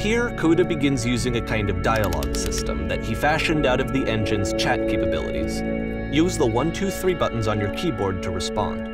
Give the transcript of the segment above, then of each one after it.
Here, Coda begins using a kind of dialogue system that he fashioned out of the engine's chat capabilities. Use the 1, 2, 3 buttons on your keyboard to respond.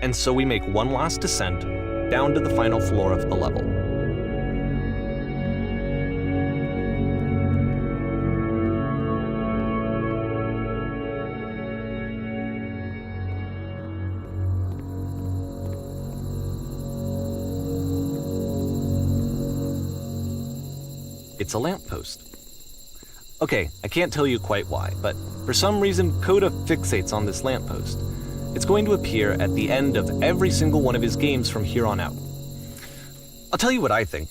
And so we make one last descent down to the final floor of the level. It's a lamppost. Okay, I can't tell you quite why, but for some reason Coda fixates on this lamppost. It's going to appear at the end of every single one of his games from here on out. I'll tell you what I think.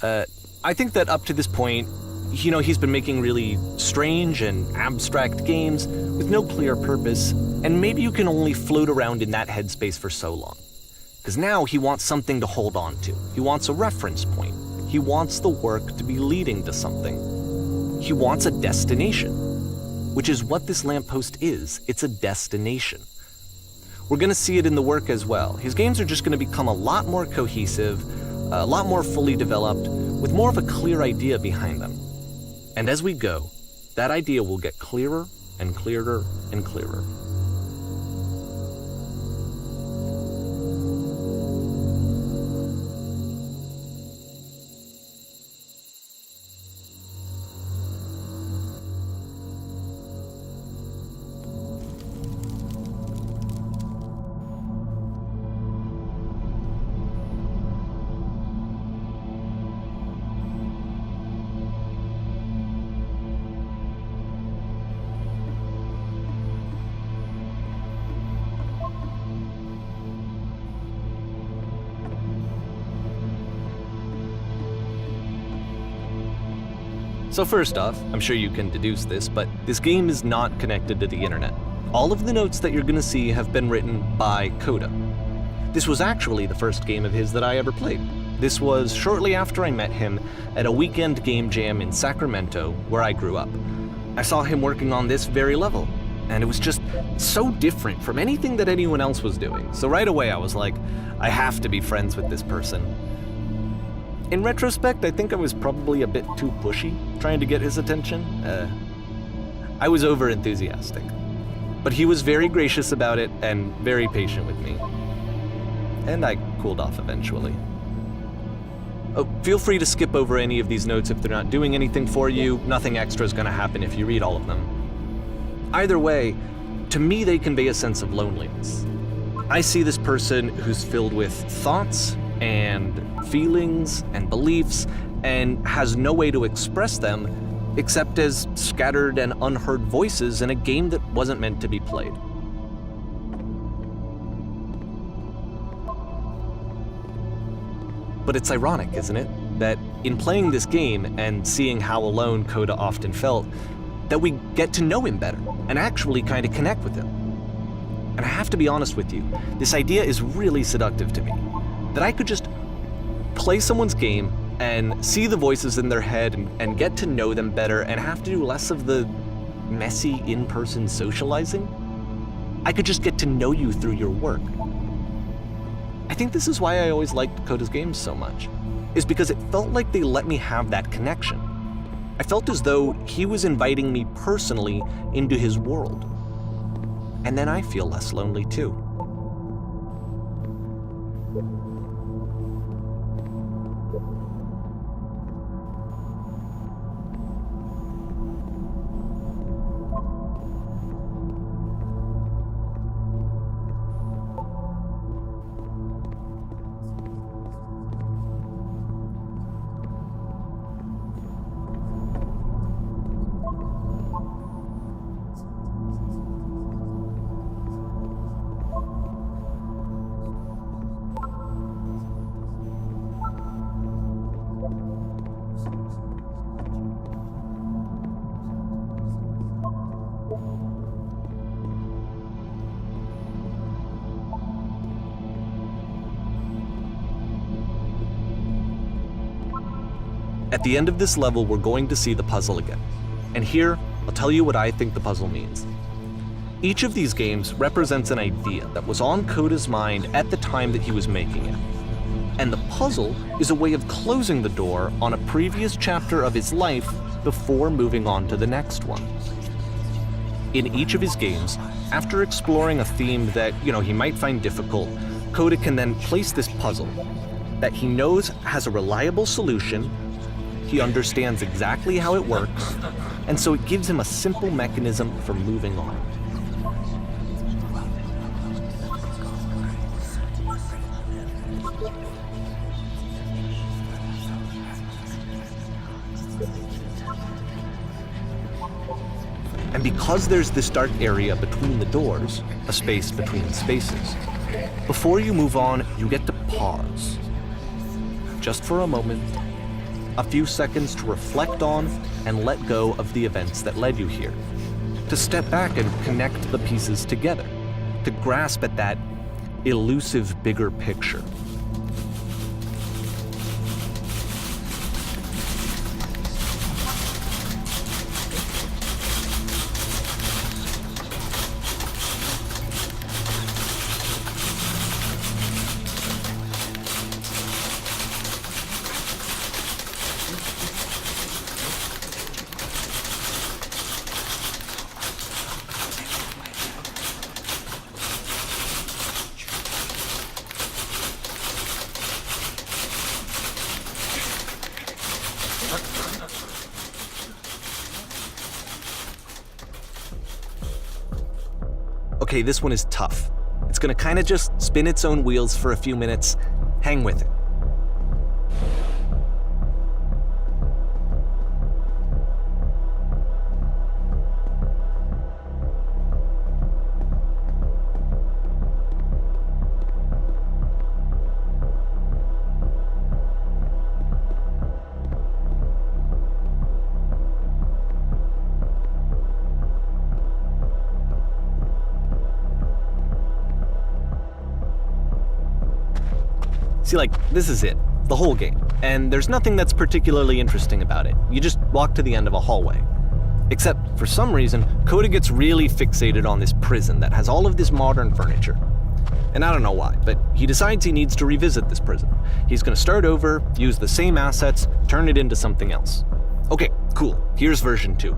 I think that up to this point, he's been making really strange and abstract games with no clear purpose, and maybe you can only float around in that headspace for so long. Because now he wants something to hold on to. He wants a reference point. He wants the work to be leading to something. He wants a destination, which is what this lamppost is. It's a destination. We're going to see it in the work as well. His games are just going to become a lot more cohesive, a lot more fully developed, with more of a clear idea behind them. And as we go, that idea will get clearer and clearer and clearer. So first off, I'm sure you can deduce this, but this game is not connected to the internet. All of the notes that you're going to see have been written by Coda. This was actually the first game of his that I ever played. This was shortly after I met him at a weekend game jam in Sacramento, where I grew up. I saw him working on this very level, and it was just so different from anything that anyone else was doing. So right away I was like, I have to be friends with this person. In retrospect, I think I was probably a bit too pushy, trying to get his attention. I was over-enthusiastic. But he was very gracious about it and very patient with me. And I cooled off eventually. Oh, feel free to skip over any of these notes if they're not doing anything for you. Nothing extra is going to happen if you read all of them. Either way, to me they convey a sense of loneliness. I see this person who's filled with thoughts and feelings and beliefs and has no way to express them except as scattered and unheard voices in a game that wasn't meant to be played. But it's ironic, isn't it? That in playing this game and seeing how alone Coda often felt, that we get to know him better and actually kind of connect with him. And I have to be honest with you, this idea is really seductive to me. That I could just play someone's game and see the voices in their head and get to know them better and have to do less of the messy in-person socializing. I could just get to know you through your work. I think this is why I always liked Coda's games so much, is because it felt like they let me have that connection. I felt as though he was inviting me personally into his world. And then I feel less lonely too. At the end of this level, we're going to see the puzzle again. And here, I'll tell you what I think the puzzle means. Each of these games represents an idea that was on Coda's mind at the time that he was making it. And the puzzle is a way of closing the door on a previous chapter of his life before moving on to the next one. In each of his games, after exploring a theme that, he might find difficult, Coda can then place this puzzle that he knows has a reliable solution. He understands exactly how it works, and so it gives him a simple mechanism for moving on. And because there's this dark area between the doors, a space between spaces, before you move on, you get to pause. Just for a moment, a few seconds to reflect on and let go of the events that led you here. To step back and connect the pieces together. To grasp at that elusive bigger picture. Okay, this one is tough. It's gonna kind of just spin its own wheels for a few minutes. Hang with it. See, this is it, the whole game, and there's nothing that's particularly interesting about it. You just walk to the end of a hallway. Except, for some reason, Coda gets really fixated on this prison that has all of this modern furniture. And I don't know why, but he decides he needs to revisit this prison. He's gonna start over, use the same assets, turn it into something else. Okay, cool, here's version 2.